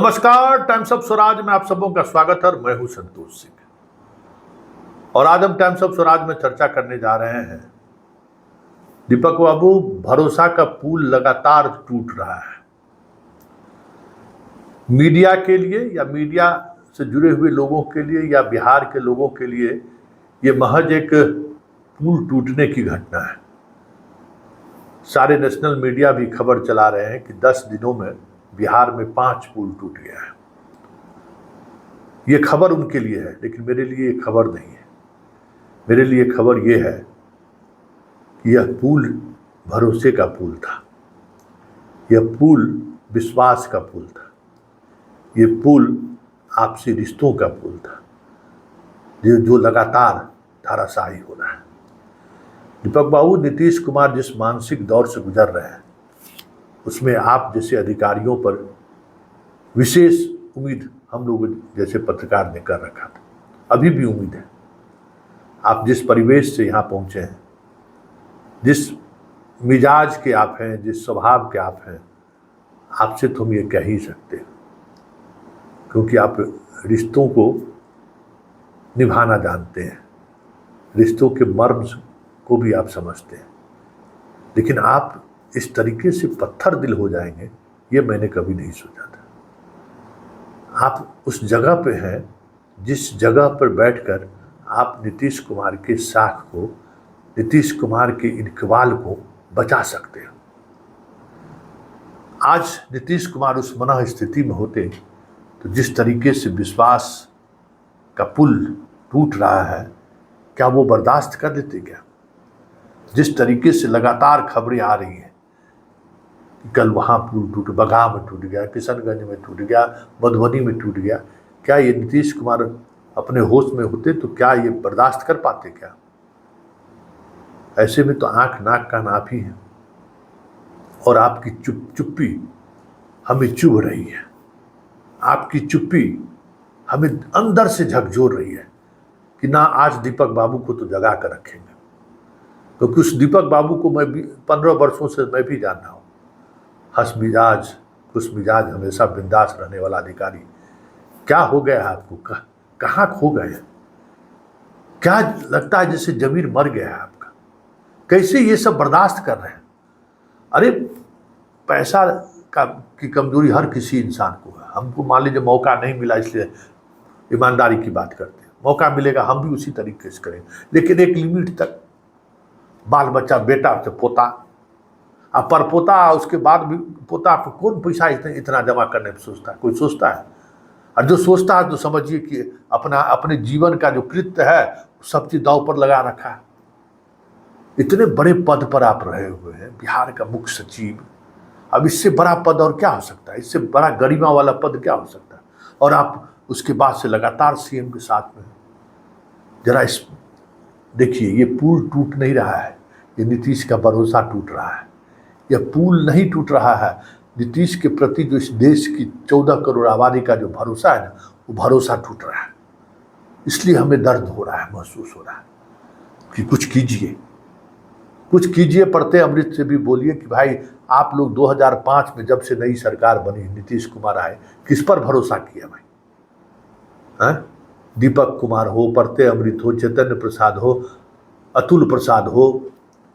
नमस्कार, times of Swaraj में आप सबों का स्वागत है। मैं हूं संतोष सिंह और आज हम टाइम्स ऑफ स्वराज में चर्चा करने जा रहे हैं दीपक बाबू, भरोसा का पुल लगातार टूट रहा है। मीडिया के लिए या मीडिया से जुड़े हुए लोगों के लिए या बिहार के लोगों के लिए ये महज एक पुल टूटने की घटना है। सारे नेशनल मीडिया भी खबर चला रहे हैं कि 10 दिनों में बिहार में 5 पुल टूट गया है। ये खबर उनके लिए है, लेकिन मेरे लिए ये खबर नहीं है। मेरे लिए खबर ये है कि यह पुल भरोसे का पुल था, यह पुल विश्वास का पुल था, ये पुल आपसी रिश्तों का पुल था जो लगातार धाराशायी हो रहा है। दीपक बाबू, नीतीश कुमार जिस मानसिक दौर से गुजर रहे हैं उसमें आप जैसे अधिकारियों पर विशेष उम्मीद हम लोग जैसे पत्रकार ने कर रखा था, अभी भी उम्मीद है। आप जिस परिवेश से यहाँ पहुँचे हैं, जिस मिजाज के आप हैं, जिस स्वभाव के आप हैं, आपसे तो हम ये कह ही सकते हैं, क्योंकि आप रिश्तों को निभाना जानते हैं, रिश्तों के मर्म को भी आप समझते हैं। लेकिन आप इस तरीके से पत्थर दिल हो जाएंगे, ये मैंने कभी नहीं सोचा था। आप उस जगह पे हैं जिस जगह पर बैठकर आप नीतीश कुमार के साख को, नीतीश कुमार के इनकवाल को बचा सकते हैं। आज नीतीश कुमार उस मनः स्थिति में होते तो जिस तरीके से विश्वास का पुल टूट रहा है, क्या वो बर्दाश्त कर लेते? क्या जिस तरीके से लगातार खबरें आ रही हैं, कल वहाँ पुल टूट, बगहा में टूट गया, किशनगंज में टूट गया, मधुबनी में टूट गया, क्या ये नीतीश कुमार अपने होश में होते तो क्या ये बर्दाश्त कर पाते? क्या ऐसे में तो आंख नाक कान आप ही हैं और आपकी चुप्पी हमें चुभ रही है, आपकी चुप्पी हमें अंदर से झकझोर रही है कि ना आज दीपक बाबू को तो जगा कर रखेंगे। क्योंकि उस दीपक बाबू को मैं भी 15 वर्षों से मैं भी जान रहा हूँ, हंस मिजाज, खुश मिजाज, हमेशा बिंदास रहने वाला अधिकारी। क्या हो गया आपको? कहाँ खो गए? क्या लगता है जैसे जमीन मर गया है आपका? कैसे ये सब बर्दाश्त कर रहे हैं? अरे पैसा की कमजोरी हर किसी इंसान को है। हमको मान लीजिए मौका नहीं मिला, इसलिए ईमानदारी की बात करते हैं। मौका मिलेगा हम भी उसी तरीके से करेंगे, लेकिन एक लिमिट तक। बाल बच्चा, बेटा से पोता, अब परपोता, उसके बाद भी पोता पर कौन पैसा इतना जमा करने पर सोचता है? कोई सोचता है? और जो सोचता है तो समझिए कि अपने जीवन का जो कृत्य है सब चीज दांव पर लगा रखा है। इतने बड़े पद पर आप रहे हुए हैं, बिहार का मुख्य सचिव। अब इससे बड़ा पद और क्या हो सकता है? इससे बड़ा गरिमा वाला पद क्या हो सकता है? और आप उसके बाद से लगातार सीएम के साथ में। जरा इस देखिए, ये पुल टूट नहीं रहा है, ये नीतीश का भरोसा टूट रहा है। यह पुल नहीं टूट रहा है, नीतीश के प्रति जो इस देश की 14 करोड़ आबादी का जो भरोसा है ना, वो भरोसा टूट रहा है। इसलिए हमें दर्द हो रहा है, महसूस हो रहा है कि कुछ कीजिए, कुछ कीजिए। पढ़ते अमृत से भी बोलिए कि भाई आप लोग 2005 में जब से नई सरकार बनी, नीतीश कुमार आए, किस पर भरोसा किया भाई? हाँ, दीपक कुमार हो, पढ़ते अमृत हो, चैतन्य प्रसाद हो, अतुल प्रसाद हो,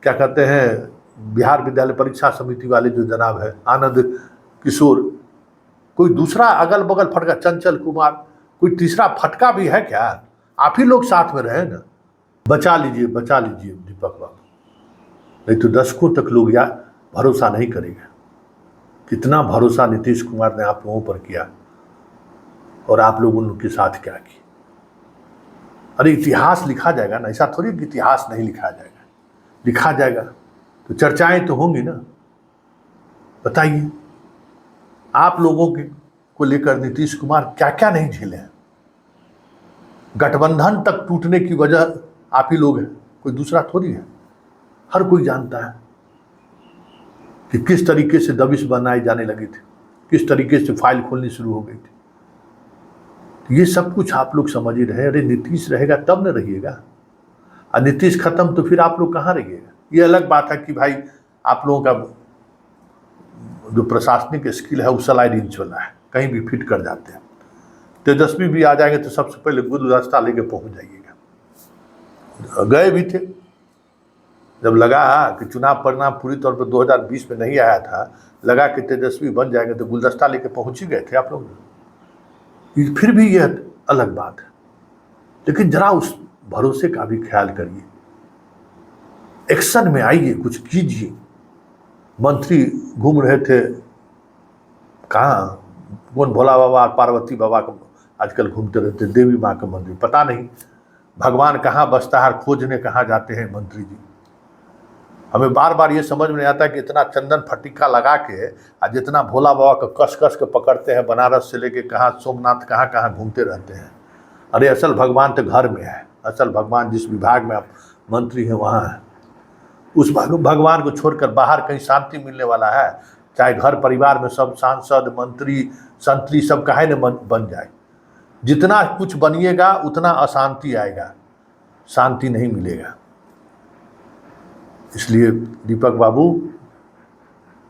क्या कहते हैं, बिहार विद्यालय परीक्षा समिति वाले जो जनाब है, आनंद किशोर, कोई दूसरा अगल बगल फटका, चंचल कुमार, कोई तीसरा फटका भी है क्या? आप ही लोग साथ में रहे ना। बचा लीजिए दीपक बाबू, नहीं तो दशकों तक लोग या भरोसा नहीं करेगा। कितना भरोसा नीतीश कुमार ने आप लोगों पर किया और आप लोग उनके साथ क्या किए? अरे इतिहास लिखा जाएगा ना, ऐसा थोड़ी कि इतिहास नहीं लिखा जाएगा, लिखा जाएगा तो चर्चाएं तो होंगी ना। बताइए, आप लोगों को लेकर नीतीश कुमार क्या क्या नहीं झेले हैं। गठबंधन तक टूटने की वजह आप ही लोग हैं, कोई दूसरा थोड़ी है। हर कोई जानता है कि किस तरीके से दबिश बनाई जाने लगी थी, किस तरीके से फाइल खोलनी शुरू हो गई थी। तो ये सब कुछ आप लोग समझ ही रहे। अरे नीतीश रहेगा तब न रहिएगा, और नीतीश खत्म तो फिर आप लोग कहाँ रहिएगा? ये अलग बात है कि भाई आप लोगों का जो प्रशासनिक स्किल है वो स्लाइड इंच वाला है, कहीं भी फिट कर जाते हैं। तेजस्वी भी आ जाएंगे तो सबसे पहले गुलदस्ता लेके पहुंच जाइएगा। गए भी थे, जब लगा कि चुनाव परिणाम पूरी तौर पर 2020 में नहीं आया था, लगा कि तेजस्वी बन जाएंगे तो गुलदस्ता लेके पहुंच ही गए थे आप लोग। फिर भी यह अलग बात है, लेकिन जरा उस भरोसे का भी ख्याल करिए, एक्शन में आइए, कुछ कीजिए। मंत्री घूम रहे थे कहाँ, कौन भोला बाबा और पार्वती बाबा को आजकल घूमते रहते, देवी माँ का मंदिर, पता नहीं भगवान कहाँ बसता है, खोजने कहाँ जाते हैं मंत्री जी। हमें बार बार ये समझ में नहीं आता कि इतना चंदन फटिका लगा के आज जितना भोला बाबा को कस कस के पकड़ते हैं, बनारस से लेके कहाँ सोमनाथ कहाँ कहाँ घूमते रहते हैं। अरे असल भगवान तो घर में है, असल भगवान जिस विभाग में आप मंत्री हैं वहाँ है। उस भगवान को छोड़कर बाहर कहीं शांति मिलने वाला है? चाहे घर परिवार में सब सांसद मंत्री संतरी सब काहे न बन जाए, जितना कुछ बनिएगा उतना अशांति आएगा, शांति नहीं मिलेगा। इसलिए दीपक बाबू,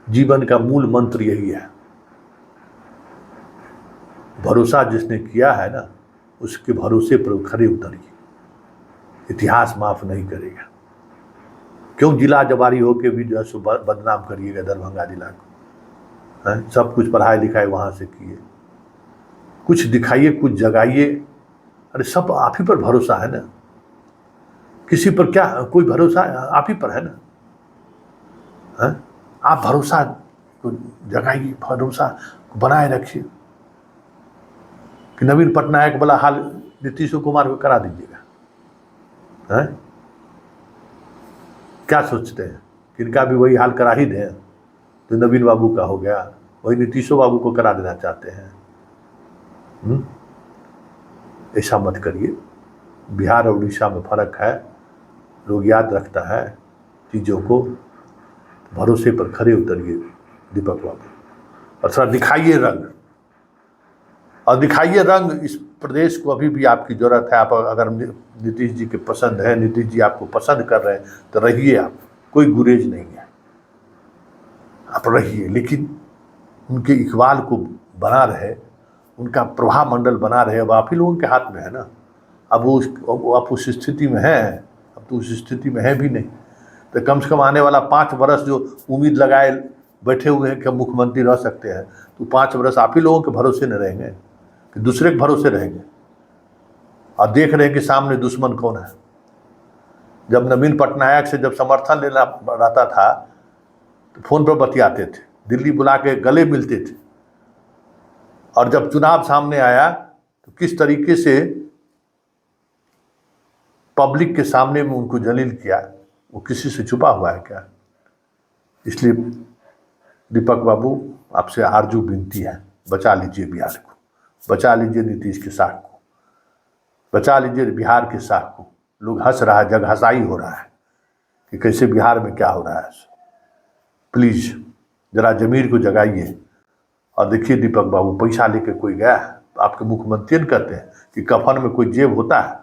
जीवन का मूल मंत्र यही है, भरोसा जिसने किया है ना, उसके भरोसे पर खरे उतरिए, इतिहास माफ नहीं करेगा। क्यों जिला जवारी होके भी जो है बदनाम करिएगा दरभंगा जिला को, है? सब कुछ पढ़ाई लिखाई वहाँ से किए, कुछ दिखाइए, कुछ जगाइए। अरे सब आप ही पर भरोसा है ना, किसी पर क्या कोई भरोसा है? आप ही पर है ना, है? आप भरोसा को जगाइए, भरोसा बनाए रखिए कि नवीन पटनायक वाला हाल नीतीश कुमार को करा दीजिएगा, है? क्या सोचते हैं कि इनका भी वही हाल करा ही दें? तो नवीन बाबू का हो गया, वही नीतीशो बाबू को करा देना चाहते हैं। ऐसा मत करिए। बिहार और उड़ीसा में फर्क है, लोग याद रखता है चीज़ों को। भरोसे पर खरे उतरिए दीपक बाबू, और थोड़ा दिखाइए रंग, और दिखाइए रंग। इस प्रदेश को अभी भी आपकी ज़रूरत है। आप अगर नीतीश जी के पसंद है, नीतीश जी आपको पसंद कर रहे हैं तो रहिए, आप कोई गुरेज नहीं है, आप रहिए, लेकिन उनके इकबाल को बना रहे, उनका प्रभाव मंडल बना रहे। अब आप ही लोगों के हाथ में है ना। अब आप उस स्थिति में हैं, अब तो उस स्थिति में है भी नहीं, तो कम से कम आने वाला 5 वर्ष जो उम्मीद लगाए बैठे हुए हैं कि हम मुख्यमंत्री रह सकते हैं, तो 5 वर्ष आप ही लोगों के भरोसे न रहेंगे कि दूसरे के भरोसे रहेंगे। और देख रहे हैं कि सामने दुश्मन कौन है। जब नवीन पटनायक से जब समर्थन लेना रहता था तो फोन पर बतियाते थे, दिल्ली बुला के गले मिलते थे, और जब चुनाव सामने आया तो किस तरीके से पब्लिक के सामने में उनको जलील किया, वो किसी से छुपा हुआ है क्या? इसलिए दीपक बाबू, आपसे आरजू विनती है, बचा लीजिए बिहार को, बचा लीजिए नीतीश के साख को, बचा लीजिए बिहार के साख को। लोग हंस रहा है, जग हंसाई हो रहा है कि कैसे बिहार में क्या हो रहा है। प्लीज़ जरा जमीर को जगाइए। और देखिए दीपक बाबू, पैसा लेके कोई गया, आपके मुख्यमंत्री कहते हैं कि कफन में कोई जेब होता है?